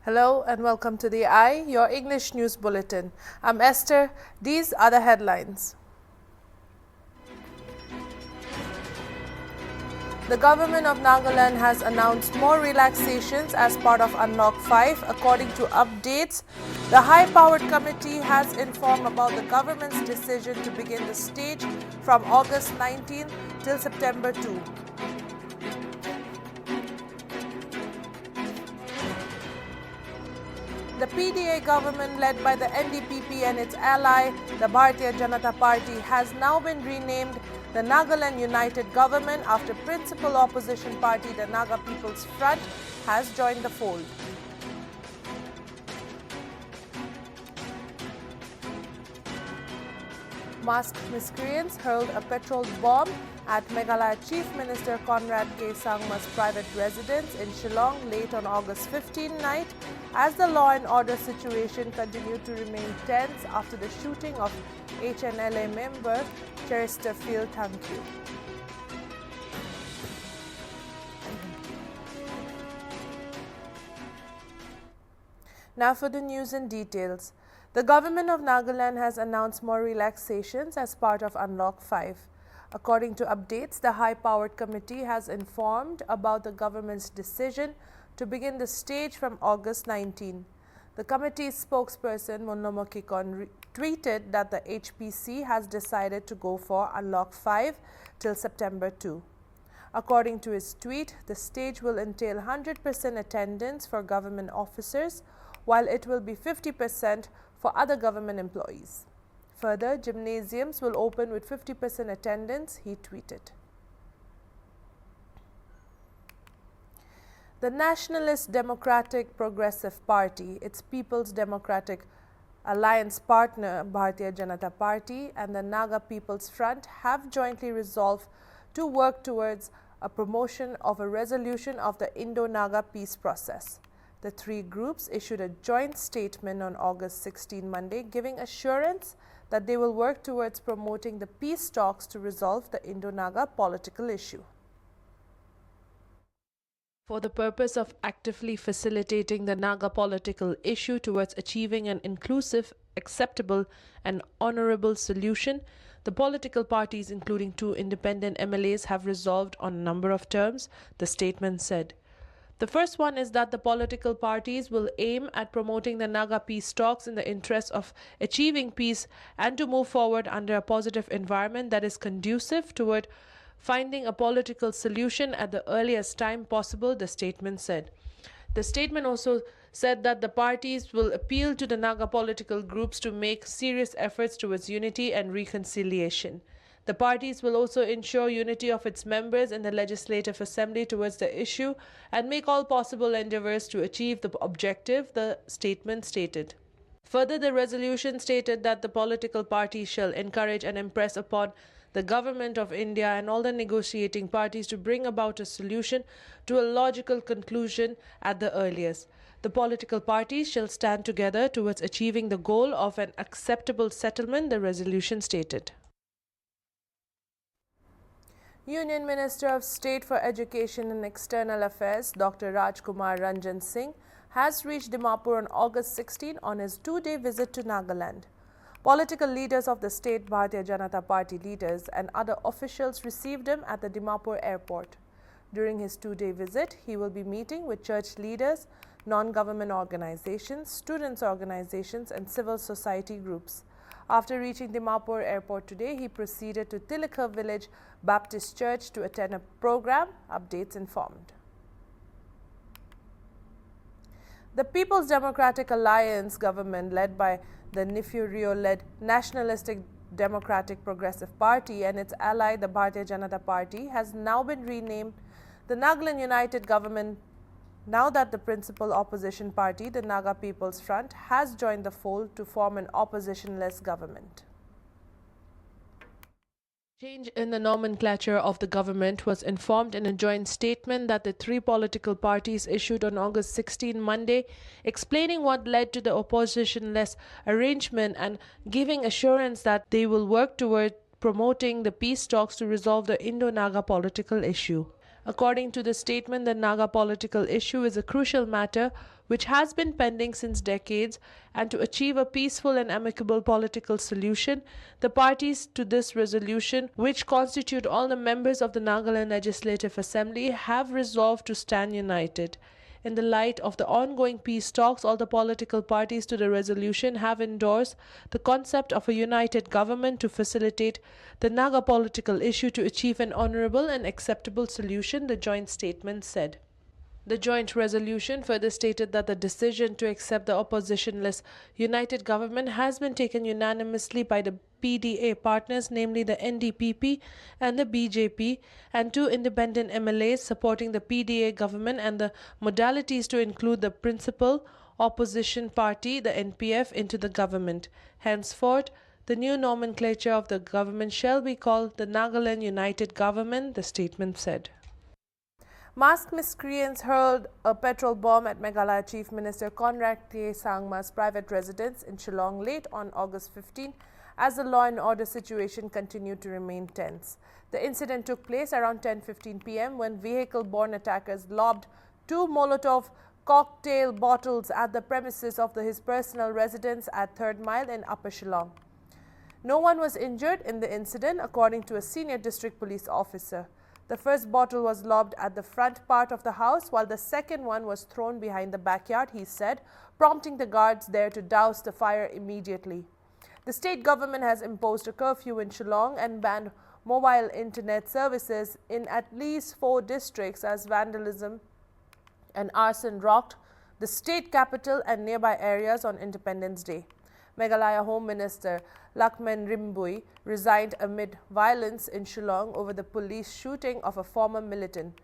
Hello and welcome to the Eye, your English news bulletin. I'm Esther. These are the headlines. The government of Nagaland has announced more relaxations as part of Unlock 5. According to updates, the high-powered committee has informed about the government's decision to begin the stage from August 19 till September 2. The PDA government, led by the NDPP and its ally, the Bharatiya Janata Party, has now been renamed the Nagaland United Government after principal opposition party, the Naga People's Front, has joined the fold. Masked miscreants hurled a petrol bomb at Meghalaya Chief Minister Conrad K. Sangma's private residence in Shillong late on August 15 night, as the law and order situation continued to remain tense after the shooting of HNLA member Cherister Field. Thank you. Now for the news in details. The government of Nagaland has announced more relaxations as part of Unlock 5. According to updates, the high-powered committee has informed about the government's decision to begin the stage from August 19. The committee's spokesperson, Munnomo Kikon, tweeted that the HPC has decided to go for Unlock 5 till September 2. According to his tweet, the stage will entail 100% attendance for government officers, while it will be 50% for other government employees. Further, gymnasiums will open with 50% attendance, he tweeted. The Nationalist Democratic Progressive Party, its People's Democratic Alliance partner Bharatiya Janata Party and the Naga People's Front have jointly resolved to work towards a promotion of a resolution of the Indo-Naga peace process. The three groups issued a joint statement on August 16 Monday, giving assurance that they will work towards promoting the peace talks to resolve the Indo-Naga political issue. For the purpose of actively facilitating the Naga political issue towards achieving an inclusive, acceptable and honorable solution, the political parties, including 2 independent MLAs, have resolved on a number of terms, the statement said. The first one is that the political parties will aim at promoting the Naga peace talks in the interest of achieving peace and to move forward under a positive environment that is conducive toward finding a political solution at the earliest time possible, the statement said. The statement also said that the parties will appeal to the Naga political groups to make serious efforts towards unity and reconciliation. The parties will also ensure unity of its members in the Legislative Assembly towards the issue and make all possible endeavors to achieve the objective, the statement stated. Further, the resolution stated that the political parties shall encourage and impress upon the Government of India and all the negotiating parties to bring about a solution to a logical conclusion at the earliest. The political parties shall stand together towards achieving the goal of an acceptable settlement, the resolution stated. Union Minister of State for Education and External Affairs, Dr. Rajkumar Ranjan Singh, has reached Dimapur on August 16 on his 2-day visit to Nagaland. Political leaders of the state, Bharatiya Janata Party leaders and other officials received him at the Dimapur airport. During his 2-day visit, he will be meeting with church leaders, non-government organizations, students' organizations and civil society groups. After reaching Dimapur airport today, he proceeded to Tilakha Village Baptist Church to attend a program, updates informed. The People's Democratic Alliance government, led by the Nifurio-led Nationalistic Democratic Progressive Party and its ally, the Bharatiya Janata Party, has now been renamed the Nagaland United Government now that the principal opposition party, the Naga People's Front, has joined the fold to form an opposition-less government. Change in the nomenclature of the government was informed in a joint statement that the 3 political parties issued on August 16 Monday, explaining what led to the opposition-less arrangement and giving assurance that they will work toward promoting the peace talks to resolve the Indo-Naga political issue. According to the statement, the Naga political issue is a crucial matter which has been pending since decades, and to achieve a peaceful and amicable political solution, the parties to this resolution, which constitute all the members of the Nagaland Legislative Assembly, have resolved to stand united. In the light of the ongoing peace talks, all the political parties to the resolution have endorsed the concept of a united government to facilitate the Naga political issue to achieve an honorable and acceptable solution, the joint statement said. The joint resolution further stated that the decision to accept the oppositionless united government has been taken unanimously by the PDA partners, namely the NDPP and the BJP, and two independent MLAs supporting the PDA government, and the modalities to include the principal opposition party, the NPF, into the government. Henceforth, the new nomenclature of the government shall be called the Nagaland United Government, the statement said. Masked miscreants hurled a petrol bomb at Meghalaya Chief Minister Conrad K. Sangma's private residence in Shillong late on August 15 as the law and order situation continued to remain tense. The incident took place around 10:15 p.m. when vehicle-borne attackers lobbed two Molotov cocktail bottles at the premises of his personal residence at 3rd Mile in Upper Shillong. No one was injured in the incident, according to a senior district police officer. The first bottle was lobbed at the front part of the house, while the second one was thrown behind the backyard, he said, prompting the guards there to douse the fire immediately. The state government has imposed a curfew in Shillong and banned mobile internet services in at least 4 districts as vandalism and arson rocked the state capital and nearby areas on Independence Day. Meghalaya Home Minister Lakmen Rimbui resigned amid violence in Shillong over the police shooting of a former militant.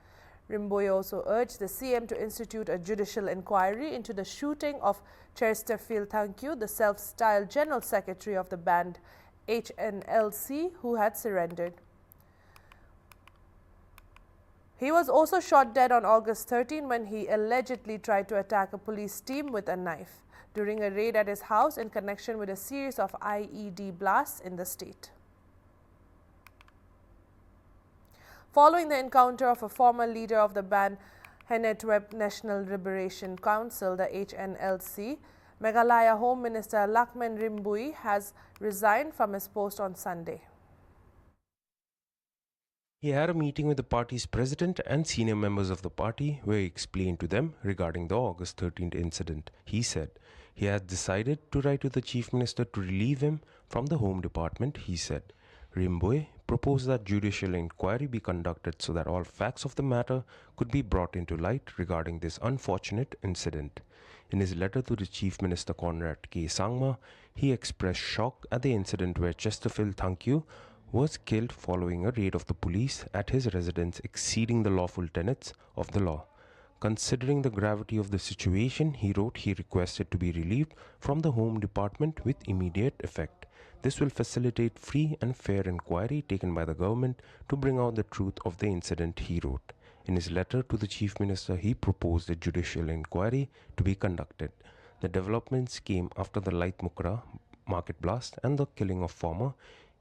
Rimbui also urged the CM to institute a judicial inquiry into the shooting of Chesterfield Thankyu, the self-styled General Secretary of the band HNLC, who had surrendered. He was also shot dead on August 13 when he allegedly tried to attack a police team with a knife during a raid at his house in connection with a series of IED blasts in the state. Following the encounter of a former leader of the band Henetweb National Liberation Council, the HNLC, Meghalaya Home Minister Lakmen Rimbui has resigned from his post on Sunday. He had a meeting with the party's president and senior members of the party where he explained to them regarding the August 13th incident. He said he had decided to write to the chief minister to relieve him from the home department, he said. Rimbui proposed that judicial inquiry be conducted so that all facts of the matter could be brought into light regarding this unfortunate incident. In his letter to the Chief Minister Conrad K. Sangma, he expressed shock at the incident where Chesterfield Thankyu was killed following a raid of the police at his residence exceeding the lawful tenets of the law. Considering the gravity of the situation, he wrote he requested to be relieved from the Home Department with immediate effect. This will facilitate free and fair inquiry taken by the government to bring out the truth of the incident, he wrote. In his letter to the Chief Minister, he proposed a judicial inquiry to be conducted. The developments came after the Lait Mukra market blast and the killing of former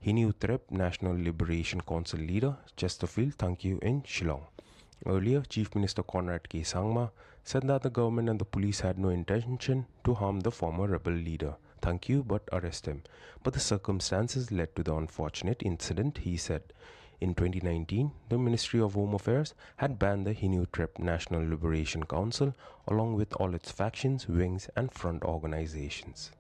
Henetweb National Liberation Council leader Chesterfield Thankyu in Shillong. Earlier, Chief Minister Conrad K. Sangma said that the government and the police had no intention to harm the former rebel leader, Thankyu, but arrest him. But the circumstances led to the unfortunate incident, he said. In 2019, the Ministry of Home Affairs had banned the Henetweb National Liberation Council along with all its factions, wings and front organizations.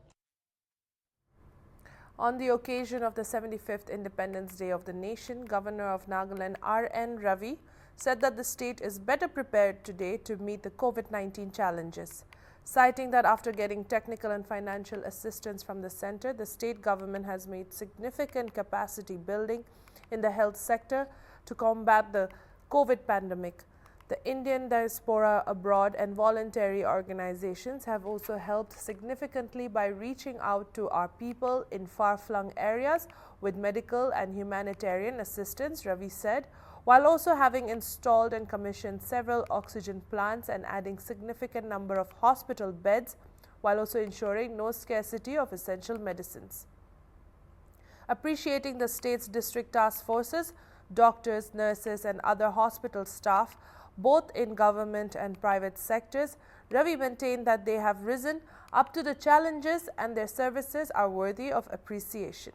On the occasion of the 75th Independence Day of the nation, Governor of Nagaland R.N. Ravi said that the state is better prepared today to meet the COVID-19 challenges, citing that after getting technical and financial assistance from the center, the state government has made significant capacity building in the health sector to combat the COVID pandemic. The Indian diaspora abroad and voluntary organizations have also helped significantly by reaching out to our people in far-flung areas with medical and humanitarian assistance, Ravi said, while also having installed and commissioned several oxygen plants and adding significant number of hospital beds, while also ensuring no scarcity of essential medicines. Appreciating the state's district task forces, doctors, nurses and other hospital staff, both in government and private sectors. Ravi maintained that they have risen up to the challenges and their services are worthy of appreciation.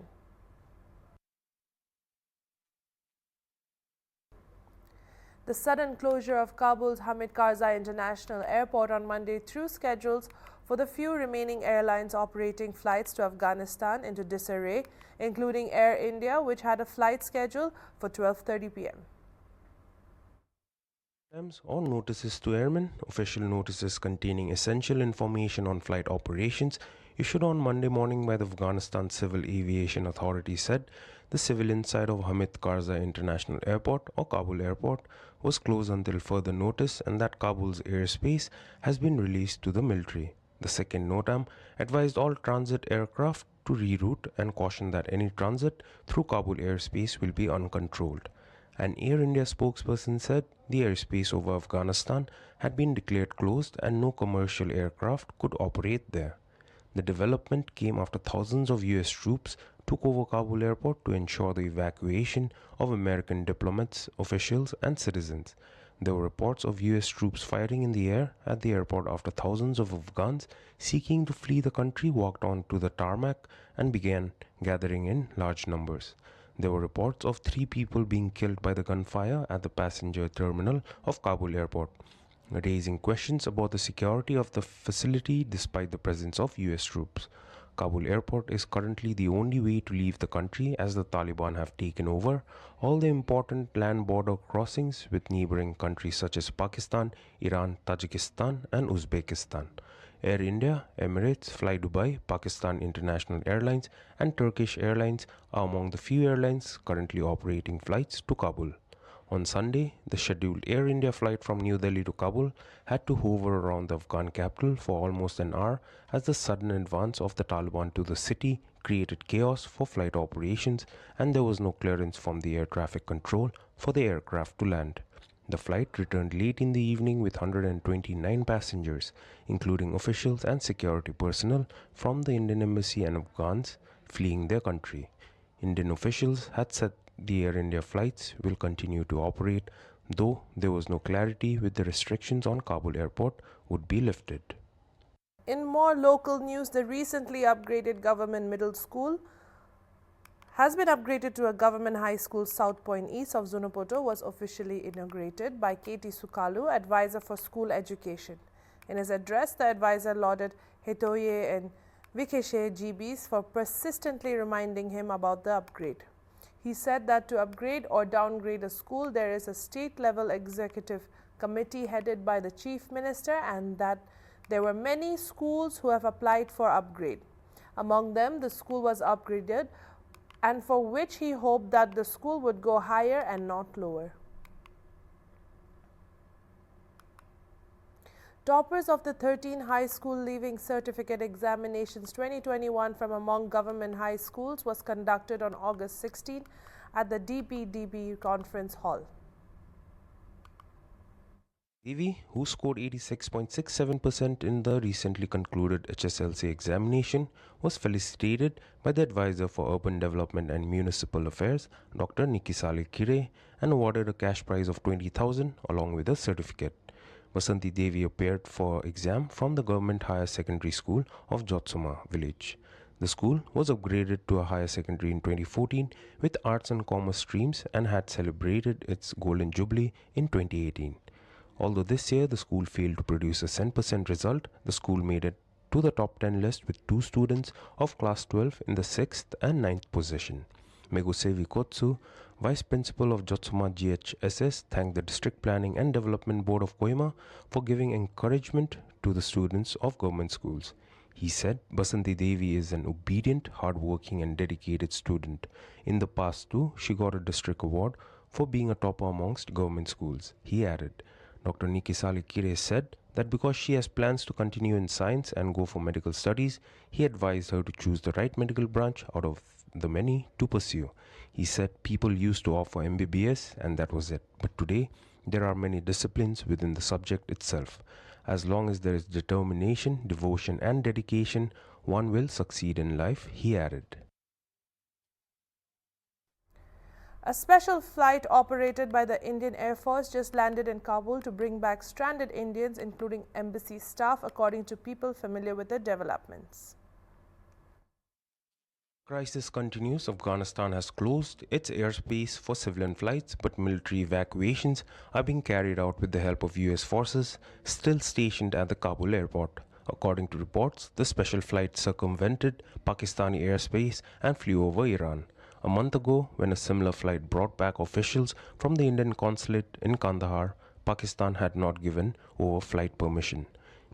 The sudden closure of Kabul's Hamid Karzai International Airport on Monday threw schedules for the few remaining airlines operating flights to Afghanistan into disarray, including Air India, which had a flight schedule for 12:30 p.m. Or notices to airmen. Official notices containing essential information on flight operations issued on Monday morning by the Afghanistan Civil Aviation Authority said the civilian side of Hamid Karzai International Airport or Kabul Airport was closed until further notice and that Kabul's airspace has been released to the military. The second NOTAM advised all transit aircraft to reroute and cautioned that any transit through Kabul airspace will be uncontrolled. An Air India spokesperson said the airspace over Afghanistan had been declared closed and no commercial aircraft could operate there. The development came after thousands of US troops took over Kabul airport to ensure the evacuation of American diplomats, officials and citizens. There were reports of US troops firing in the air at the airport after thousands of Afghans seeking to flee the country walked onto the tarmac and began gathering in large numbers. There were reports of 3 people being killed by the gunfire at the passenger terminal of Kabul airport, raising questions about the security of the facility despite the presence of US troops. Kabul airport is currently the only way to leave the country as the Taliban have taken over all the important land border crossings with neighboring countries such as Pakistan, Iran, Tajikistan and Uzbekistan. Air India, Emirates, Fly Dubai, Pakistan International Airlines and Turkish Airlines are among the few airlines currently operating flights to Kabul. On Sunday, the scheduled Air India flight from New Delhi to Kabul had to hover around the Afghan capital for almost an hour as the sudden advance of the Taliban to the city created chaos for flight operations and there was no clearance from the air traffic control for the aircraft to land. The flight returned late in the evening with 129 passengers, including officials and security personnel from the Indian embassy and Afghans fleeing their country. Indian officials had said the Air India flights will continue to operate, though there was no clarity with the restrictions on Kabul airport would be lifted. In more local news, the recently upgraded government middle school has been upgraded to a government high school. South Point East of Zunapoto was officially inaugurated by K.T. Sukalu, advisor for school education. In his address, the advisor lauded Hetoye and Vikeshe GBs for persistently reminding him about the upgrade. He said that to upgrade or downgrade a school, there is a state-level executive committee headed by the Chief Minister and that there were many schools who have applied for upgrade. Among them, the school was upgraded and for which he hoped that the school would go higher and not lower. Toppers of the 13 high school leaving certificate examinations 2021 from among government high schools was conducted on August 16 at the DPDB Conference Hall. Devi, who scored 86.67% in the recently concluded HSLC examination, was felicitated by the Advisor for Urban Development and Municipal Affairs, Dr. Nikisali Kire, and awarded a cash prize of 20,000 along with a certificate. Basanti Devi appeared for exam from the Government Higher Secondary School of Jotsoma village. The school was upgraded to a higher secondary in 2014 with arts and commerce streams and had celebrated its golden jubilee in 2018. Although this year the school failed to produce a 10% result, the school made it to the top 10 list with 2 students of class 12 in the 6th and 9th position. Megusevi Kotsu, Vice Principal of Jotsoma GHSS, thanked the District Planning and Development Board of Kohima for giving encouragement to the students of government schools. He said Basanti Devi is an obedient, hardworking and dedicated student. In the past too, she got a district award for being a topper amongst government schools. He added, Dr. Nikisali Kire said that because she has plans to continue in science and go for medical studies, he advised her to choose the right medical branch out of the many to pursue. He said people used to offer MBBS and that was it. But today, there are many disciplines within the subject itself. As long as there is determination, devotion and dedication, one will succeed in life, he added. A special flight operated by the Indian Air Force just landed in Kabul to bring back stranded Indians, including embassy staff, according to people familiar with the developments. Crisis continues. Afghanistan has closed its airspace for civilian flights, but military evacuations are being carried out with the help of US forces still stationed at the Kabul airport. According to reports, the special flight circumvented Pakistani airspace and flew over Iran. A month ago, when a similar flight brought back officials from the Indian consulate in Kandahar, Pakistan had not given over flight permission.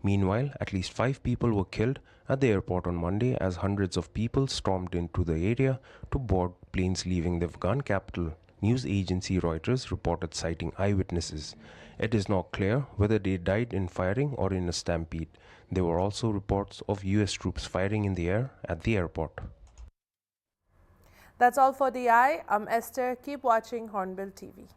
Meanwhile, at least 5 people were killed at the airport on Monday as hundreds of people stormed into the area to board planes leaving the Afghan capital. News agency Reuters reported citing eyewitnesses. It is not clear whether they died in firing or in a stampede. There were also reports of US troops firing in the air at the airport. That's all for the eye. I'm Esther. Keep watching Hornbill TV.